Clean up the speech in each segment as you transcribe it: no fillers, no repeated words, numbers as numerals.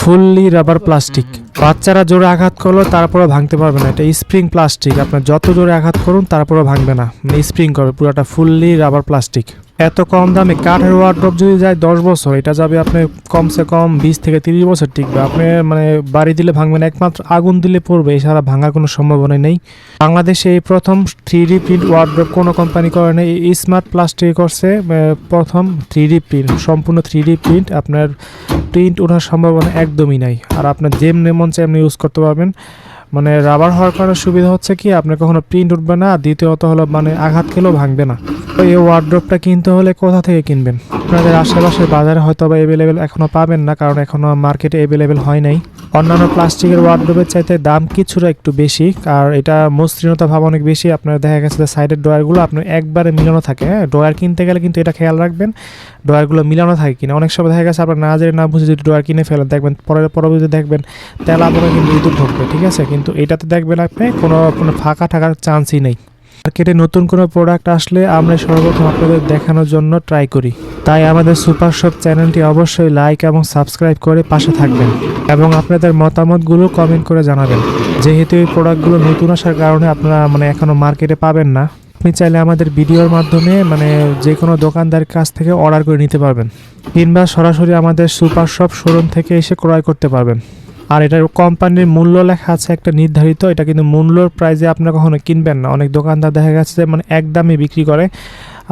Fully rubber plastic. বাচ্চারা জোরে আঘাত করলো তারপরেও ভাঙতে পারবে না। এটা স্প্রিং প্লাস্টিক, আপনার যত জোরে আঘাত করুন তারপরেও ভাঙবে না, স্প্রিং করবে। পুরোটা ফুললি রাবার প্লাস্টিক। এত কম দামে কাঠের ওয়ার্ড্রপ যদি যায় 10 বছর, এটা যাবে আপনি কমসে কম 20 থেকে 30 বছর টিকবে। আপনি মানে বাড়ি দিলে ভাঙবেন, একমাত্র আগুন দিলে পড়বে, এছাড়া ভাঙার কোনো সম্ভাবনা নেই। বাংলাদেশে এই প্রথম 3D প্রিন্ট ওয়ার্ড্রপ কোনো কোম্পানি করে না, এই স্মার্ট প্লাস্টিক করছে প্রথম 3D প্রিন্ট, সম্পূর্ণ 3D প্রিন্ট। আপনার প্রিন্ট ওঠার সম্ভাবনা একদমই নাই। আর আপনার যেমনি মন চাই এমনি ইউজ করতে পারবেন। মানে রাবার হওয়ার কারণে সুবিধা হচ্ছে কি, আপনার কখনো প্রিন্ট উঠবে না, দ্বিতীয়ত হলো মানে আঘাত খেলেও ভাঙবে না। তো এই ওয়ার্ড্রপটা কিনতে হলে কোথা থেকে কিনবেন? আপনাদের আশেপাশের বাজারে হয়তো বা অ্যাভেলেবেল এখনও পাবেন না, কারণ এখনও মার্কেটে অ্যাভেলেবেল হয় নাই। অন্যান্য প্লাস্টিকের ওয়ার্ড্রপের চাইতে দাম কিছুটা একটু বেশি, আর এটা মসৃণতা ভাব অনেক বেশি। আপনার দেখা গেছে যে সাইডের ড্রয়ারগুলো আপনার একবারে মিলানো থাকে। হ্যাঁ, ড্রয়ার কিনতে গেলে কিন্তু এটা খেয়াল রাখবেন, ড্রয়ারগুলো মিলানো থাকে কিনা। অনেক সময় দেখা গেছে আপনার না জেনে না বুঝে যদি ড্রয়ার কিনে ফেলেন, দেখবেন পরবর্তীতে দেখবেন তেল আবরণে কিন্তু ইঁদুর ঢুকবে। ঠিক আছে, কিন্তু এটাতে দেখবেন আপনি কোনো ফাঁকা থাকার চান্সই নেই। মার্কেটে নতুন কোনো প্রোডাক্ট আসলে আমরা সর্বপ্রথম আপনাদের দেখানোর জন্য ট্রাই করি। তাই আমাদের সুপার শপ চ্যানেলটি অবশ্যই লাইক এবং সাবস্ক্রাইব করে পাশে থাকবেন এবং আপনাদের মতামতগুলো কমেন্ট করে জানাবেন। যেহেতু এই প্রোডাক্টগুলো নতুন আসার কারণে আপনারা মানে এখনও মার্কেটে পাবেন না, আপনি চাইলে আমাদের ভিডিওর মাধ্যমে মানে যে কোনো দোকানদারের কাছ থেকে অর্ডার করে নিতে পারবেন, কিংবা সরাসরি আমাদের সুপার শপ শোরুম থেকে এসে ক্রয় করতে পারবেন। আর এটার কোম্পানির মূল্য লেখা আছে একটা নির্ধারিত, এটা কিন্তু মূল্যর প্রাইজে আপনারা কখনো কিনবেন না। অনেক দোকানদার দেখা গেছে যে মানে একদমই বিক্রি করে,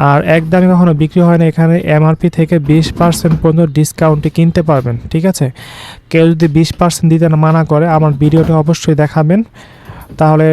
আর একদমই কখনো বিক্রি হয় না। এখানে এমআরপি থেকে 20% পর্যন্ত ডিসকাউন্টে কিনতে পারবেন। ঠিক আছে, কেউ যদি 20% দিতে না মানা করে, আমার ভিডিওটা অবশ্যই দেখাবেন, তাহলে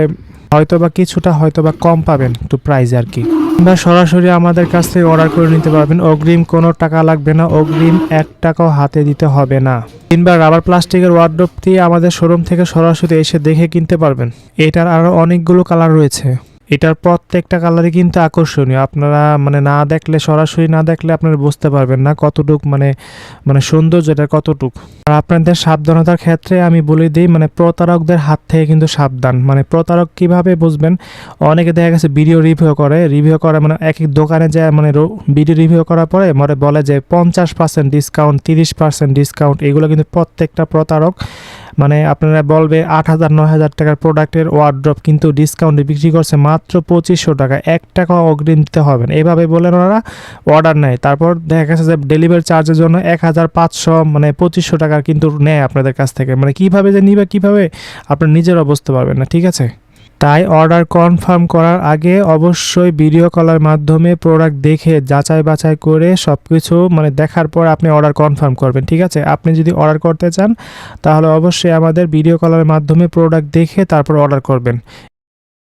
হয়তোবা কিছুটা হয়তোবা কম পাবেন একটু প্রাইস আর কি। বা সরাসরি আমাদের কাছ থেকে অর্ডার করে নিতে পারবেন, অগ্রিম কোনো টাকা লাগবে না, অগ্রিম 1 টাকাও হাতে দিতে হবে না। কিংবা রাবার প্লাস্টিকের ওয়ার্ড্রপটি আমাদের শোরুম থেকে সরাসরি এসে দেখে কিনতে পারবেন। এটার আরও অনেকগুলো কালার রয়েছে, এটার প্রত্যেকটা কালারই কিন্তু আকর্ষণীয়। আপনারা মানে না দেখলে, সরাসরি না দেখলে আপনারা বুঝতে পারবেন না কতটুক মানে সৌন্দর্য এটা কতটুক। আর আপনাদের সাবধানতার ক্ষেত্রে আমি বলে দিই, মানে প্রতারকদের হাত থেকে কিন্তু সাবধান। মানে প্রতারক কিভাবে বুঝবেন? অনেকে দেখা গেছে ভিডিও রিভিউ করে মানে এক এক দোকানে যায়, মানে ভিডিও রিভিউ করার পরে মানে বলে যে 50% ডিসকাউন্ট, 30% ডিসকাউন্ট। এগুলো কিন্তু প্রত্যেকটা প্রতারক। মানে আপনারা বলবে 8,000-9,000 টাকার প্রোডাক্টের ওয়ার্ড্রপ কিন্তু ডিসকাউন্টে বিক্রি করছে মাত্র 2500 টাকা, 1 টাকা অগ্রিম দিতে হবে না, এভাবে বলে ওনারা অর্ডার নেয়। তারপর দেখা গেছে যে ডেলিভারি চার্জের জন্য 1,500 মানে 2500 টাকা কিন্তু নেয় আপনাদের কাছ থেকে। মানে কীভাবে যে নিবে, কীভাবে আপনার নিজেরাও বুঝতে পারবেন না। ঠিক আছে, তাই অর্ডার কনফার্ম করার আগে অবশ্যই ভিডিও কলের মাধ্যমে প্রোডাক্ট দেখে যাচাই বাছাই করে সব কিছু মানে দেখার পর আপনি অর্ডার কনফার্ম করবেন। ঠিক আছে, আপনি যদি অর্ডার করতে চান তাহলে অবশ্যই আমাদের ভিডিও কলের মাধ্যমে প্রোডাক্ট দেখে তারপর অর্ডার করবেন।